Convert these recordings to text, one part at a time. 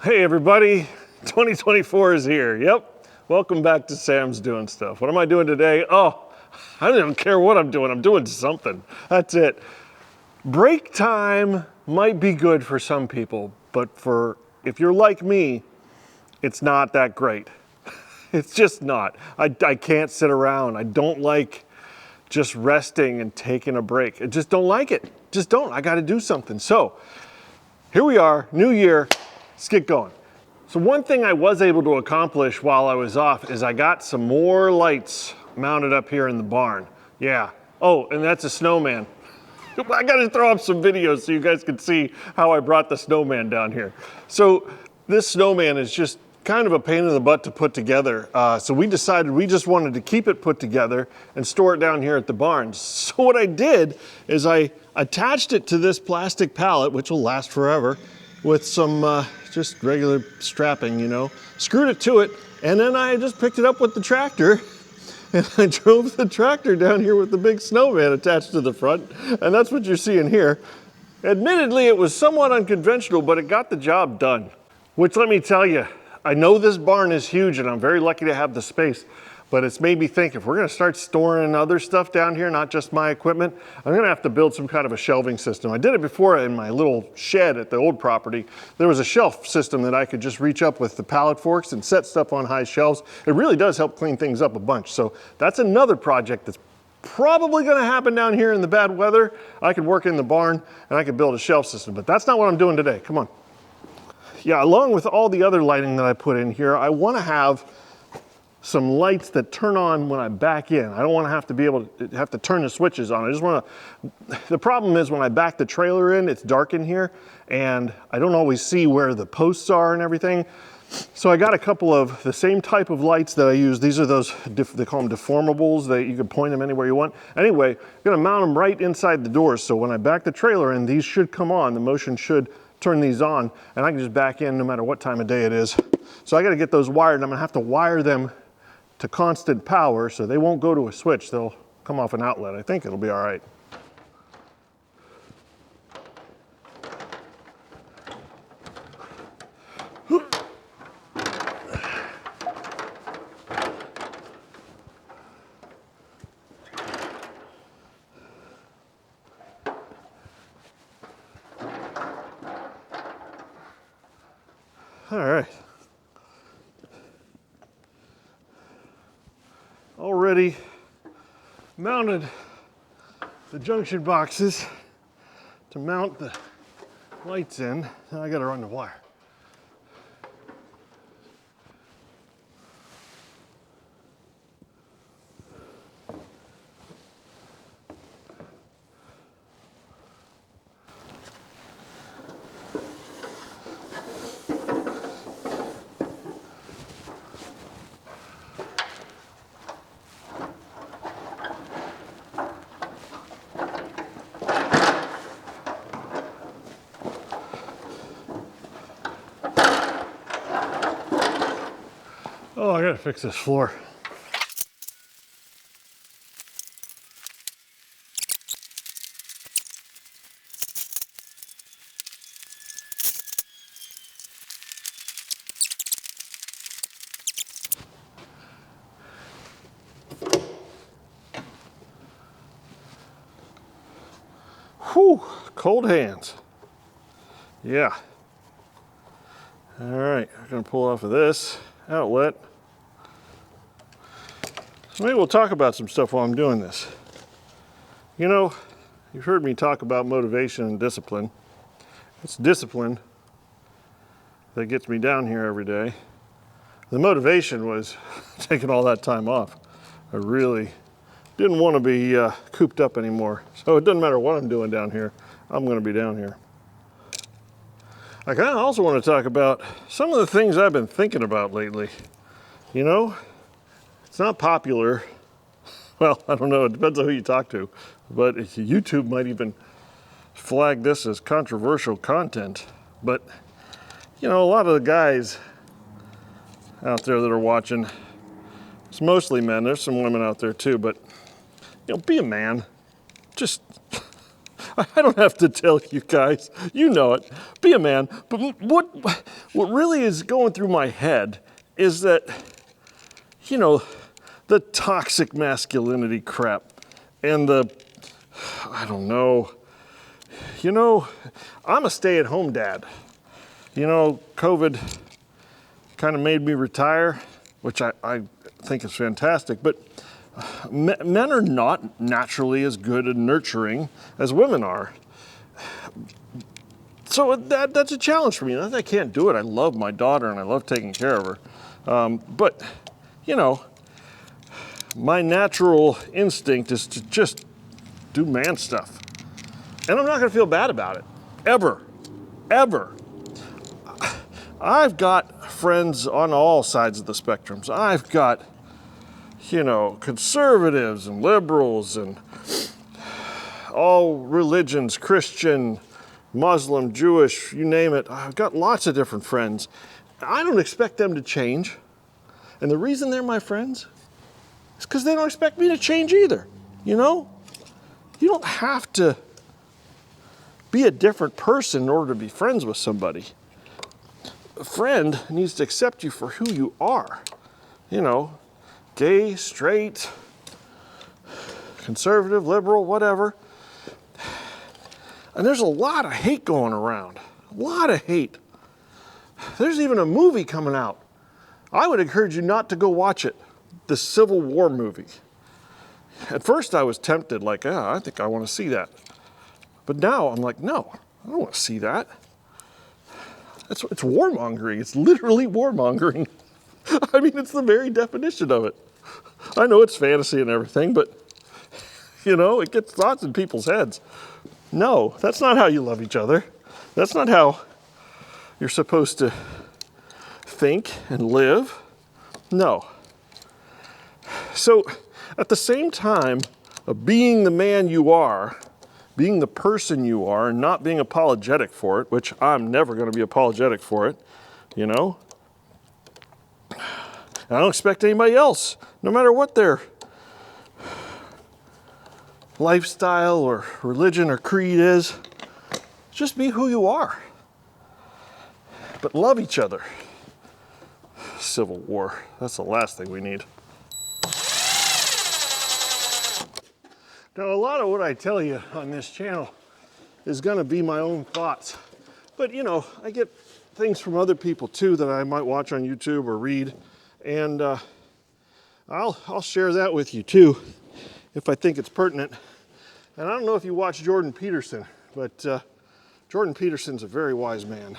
Hey everybody, 2024 is here. Yep, welcome back to Sam's Doing Stuff. What am I doing today? Oh, I don't care what I'm doing something. That's it. Break time might be good for some people, but if you're like me, it's not that great. It's just not. I can't sit around. I don't like just resting and taking a break. I just don't like it. Just don't. I got to do something. So here we are, new year. Let's get going. So one thing I was able to accomplish while I was off is I got some more lights mounted up here in the barn. Yeah. Oh, and that's a snowman. I got to throw up some videos so you guys can see how I brought the snowman down here. So this snowman is just kind of a pain in the butt to put together. So we decided we just wanted to keep it put together and store it down here at the barn. So what I did is I attached it to this plastic pallet, which will last forever, with some just regular strapping, you know, screwed it to it, and then I just picked it up with the tractor and I drove the tractor down here with the big snowman attached to the front, and that's what you're seeing here. Admittedly, it was somewhat unconventional, but it got the job done. Which, let me tell you, I know this barn is huge and I'm very lucky to have the space, but it's made me think if we're gonna start storing other stuff down here, not just my equipment, I'm gonna have to build some kind of a shelving system. I did it before in my little shed at the old property. There was a shelf system that I could just reach up with the pallet forks and set stuff on high shelves. It really does help clean things up a bunch. So that's another project that's probably gonna happen down here in the bad weather. I could work in the barn and I could build a shelf system, but that's not what I'm doing today. Come on. Yeah, along with all the other lighting that I put in here, I wanna have some lights that turn on when I back in. I don't want to have to be able to have to turn the switches on. I just want to, the problem is when I back the trailer in, it's dark in here and I don't always see where the posts are and everything. So I got a couple of the same type of lights that I use. These are those, they call them deformables, that you can point them anywhere you want. Anyway, I'm gonna mount them right inside the doors. So when I back the trailer in, these should come on. The motion should turn these on and I can just back in no matter what time of day it is. So I got to get those wired and I'm gonna have to wire them to constant power, so they won't go to a switch. They'll come off an outlet. I think it'll be all right. All right. Already mounted the junction boxes to mount the lights in. Now I gotta run the wire. Oh, I gotta fix this floor. Whew, cold hands. Yeah. All right, I'm gonna pull off of this outlet. So maybe we'll talk about some stuff while I'm doing this. You know, you've heard me talk about motivation and discipline. It's discipline that gets me down here every day. The motivation was taking all that time off. I really didn't want to be cooped up anymore. So it doesn't matter what I'm doing down here, I'm going to be down here. I kind of also want to talk about some of the things I've been thinking about lately. You know, it's not popular. Well, I don't know, it depends on who you talk to, but YouTube might even flag this as controversial content. But, you know, a lot of the guys out there that are watching, it's mostly men, there's some women out there too, but, you know, be a man. Just, I don't have to tell you guys. You know it. Be a man. But what really is going through my head is that, you know, the toxic masculinity crap and I don't know. You know, I'm a stay-at-home dad. You know, COVID kind of made me retire, which I think is fantastic. But men are not naturally as good at nurturing as women are. So that's a challenge for me. Not that I can't do it. I love my daughter and I love taking care of her. But, you know, my natural instinct is to just do man stuff. And I'm not going to feel bad about it. Ever. Ever. I've got friends on all sides of the spectrums. I've got, you know, conservatives and liberals and all religions, Christian, Muslim, Jewish, you name it. I've got lots of different friends. I don't expect them to change. And the reason they're my friends is because they don't expect me to change either. You know? You don't have to be a different person in order to be friends with somebody. A friend needs to accept you for who you are. You know, gay, straight, conservative, liberal, whatever. And there's a lot of hate going around. A lot of hate. There's even a movie coming out. I would encourage you not to go watch it. The Civil War movie. At first I was tempted, like, I think I want to see that. But now I'm like, no, I don't want to see that. It's warmongering. It's literally warmongering. I mean, it's the very definition of it. I know it's fantasy and everything, but, you know, it gets thoughts in people's heads. No, that's not how you love each other. That's not how you're supposed to think and live. No. So, at the same time of being the man you are, being the person you are, and not being apologetic for it, which I'm never going to be apologetic for it, you know? I don't expect anybody else, no matter what their lifestyle or religion or creed is, just be who you are. But love each other. Civil War, that's the last thing we need. Now, a lot of what I tell you on this channel is going to be my own thoughts. But, you know, I get things from other people too that I might watch on YouTube or read. And I'll share that with you too, if I think it's pertinent. And I don't know if you watch Jordan Peterson, but Jordan Peterson's a very wise man.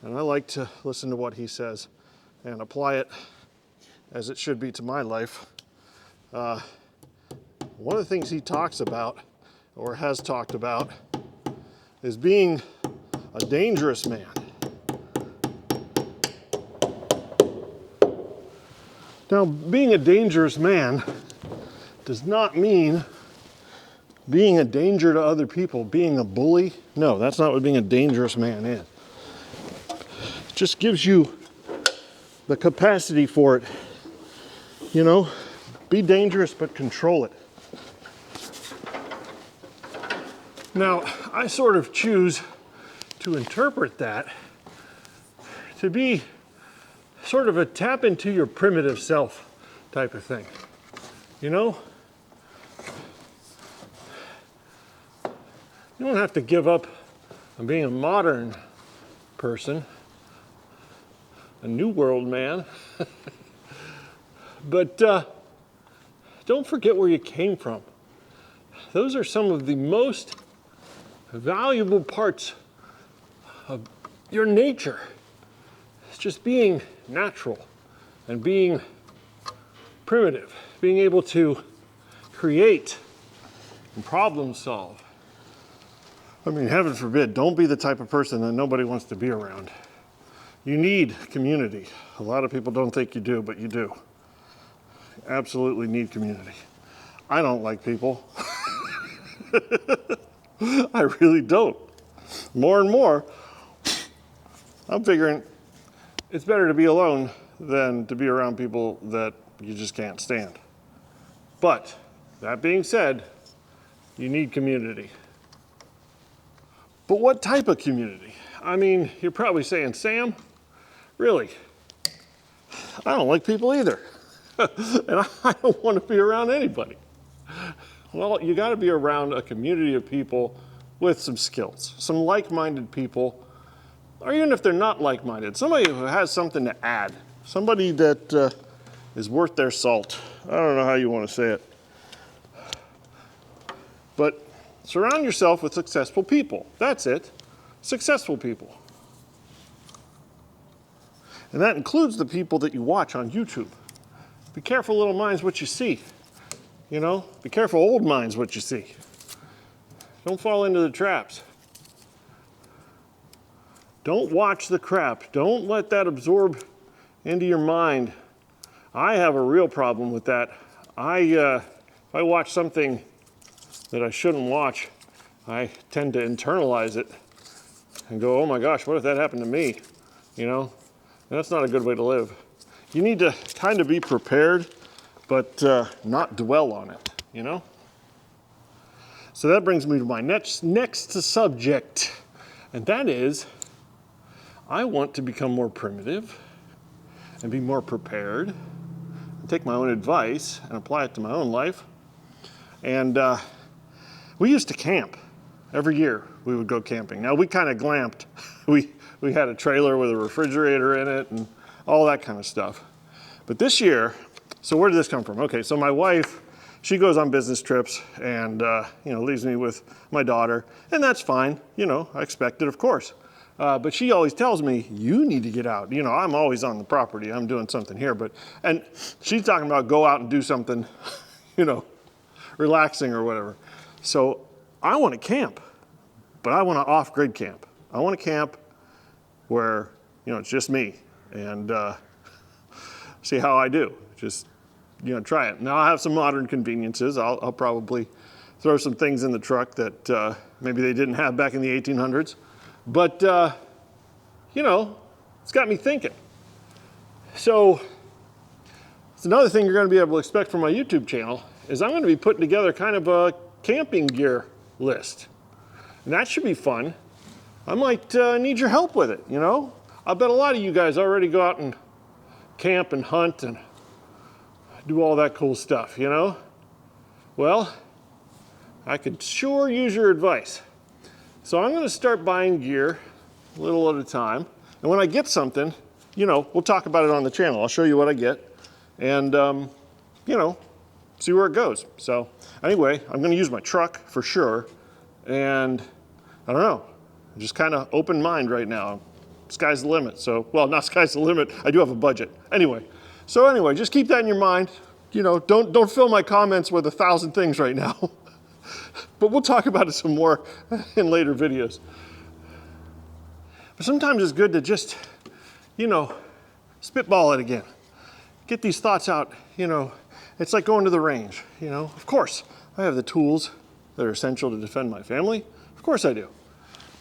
And I like to listen to what he says and apply it as it should be to my life. One of the things he talks about, or has talked about, is being a dangerous man. Now, being a dangerous man does not mean being a danger to other people, being a bully. No, that's not what being a dangerous man is. It just gives you the capacity for it. You know, be dangerous, but control it. Now, I sort of choose to interpret that to be sort of a tap into your primitive self type of thing. You know? You don't have to give up on being a modern person, a new world man. But don't forget where you came from. Those are some of the most valuable parts of your nature. It's just being natural and being primitive, being able to create and problem solve. I mean, heaven forbid, don't be the type of person that nobody wants to be around. You need community. A lot of people don't think you do, but you do. You absolutely need community. I don't like people. I really don't. More and more, I'm figuring it's better to be alone than to be around people that you just can't stand. But that being said, you need community. But what type of community? I mean, you're probably saying, Sam, really? I don't like people either. And I don't want to be around anybody. Well, you got to be around a community of people with some skills, some like-minded people, or even if they're not like-minded, somebody who has something to add, somebody that is worth their salt. I don't know how you want to say it. But surround yourself with successful people. That's it. Successful people. And that includes the people that you watch on YouTube. Be careful, little minds, what you see. You know, be careful, old minds, what you see. Don't fall into the traps. Don't watch the crap. Don't let that absorb into your mind. I have a real problem with that. If I watch something that I shouldn't watch, I tend to internalize it and go, oh my gosh, what if that happened to me? You know, and that's not a good way to live. You need to kind of be prepared, but not dwell on it, you know? So that brings me to my next subject, and that is, I want to become more primitive and be more prepared and take my own advice and apply it to my own life. And we used to camp. Every year we would go camping. Now we kind of glamped. We had a trailer with a refrigerator in it and all that kind of stuff. But this year, so where did this come from? Okay, so my wife, she goes on business trips and leaves me with my daughter, and that's fine. You know, I expect it, of course. But she always tells me, you need to get out. You know, I'm always on the property. I'm doing something here. And she's talking about go out and do something, you know, relaxing or whatever. So I want to camp, but I want to off-grid camp. I want to camp where, you know, it's just me and see how I do. Just, you know, try it. Now I have some modern conveniences. I'll probably throw some things in the truck that maybe they didn't have back in the 1800s. But, you know, it's got me thinking. So it's another thing you're going to be able to expect from my YouTube channel is I'm going to be putting together kind of a camping gear list. And that should be fun. I might need your help with it, you know? I bet a lot of you guys already go out and camp and hunt and do all that cool stuff, you know? Well, I could sure use your advice. So I'm going to start buying gear a little at a time. And when I get something, you know, we'll talk about it on the channel. I'll show you what I get and, you know, see where it goes. So anyway, I'm going to use my truck for sure. And I don't know, just kind of open mind right now. Sky's the limit. So, well, not sky's the limit. I do have a budget. Anyway, just keep that in your mind. You know, don't fill my comments with 1,000 things right now. But we'll talk about it some more in later videos. But sometimes it's good to just, you know, spitball it again. Get these thoughts out, you know. It's like going to the range, you know. Of course, I have the tools that are essential to defend my family. Of course I do,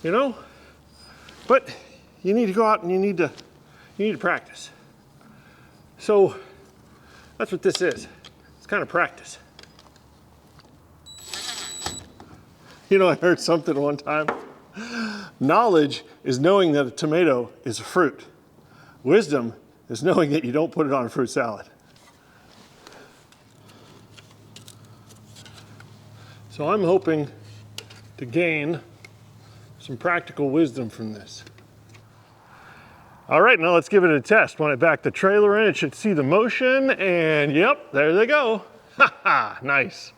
you know. But you need to go out and you need to practice. So that's what this is. It's kind of practice. You know, I heard something one time. Knowledge is knowing that a tomato is a fruit. Wisdom is knowing that you don't put it on a fruit salad. So I'm hoping to gain some practical wisdom from this. All right, now let's give it a test. When I back the trailer in, it should see the motion, and yep, there they go. Ha ha, nice.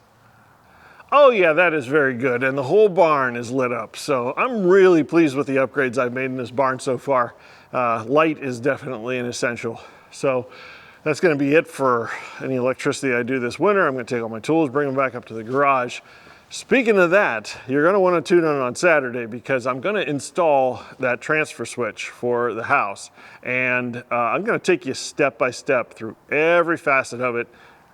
Oh yeah, that is very good, and the whole barn is lit up. So I'm really pleased with the upgrades I've made in this barn so far. Light is definitely an essential. So that's gonna be it for any electricity I do this winter. I'm gonna take all my tools, bring them back up to the garage. Speaking of that, you're gonna wanna tune in on Saturday because I'm gonna install that transfer switch for the house. And I'm gonna take you step by step through every facet of it.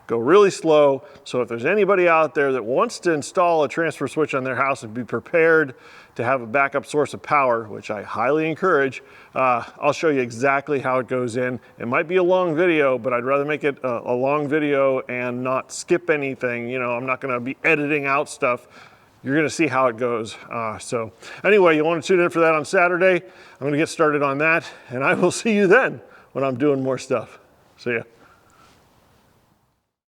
Go really slow. So if there's anybody out there that wants to install a transfer switch on their house and be prepared to have a backup source of power, which I highly encourage, I'll show you exactly how it goes in. It might be a long video, but I'd rather make it a long video and not skip anything. You know, I'm not gonna be editing out stuff. you're gonna see how it goes. So anyway, you wanna tune in for that on Saturday. I'm gonna get started on that, and I will see you then when I'm doing more stuff. See ya.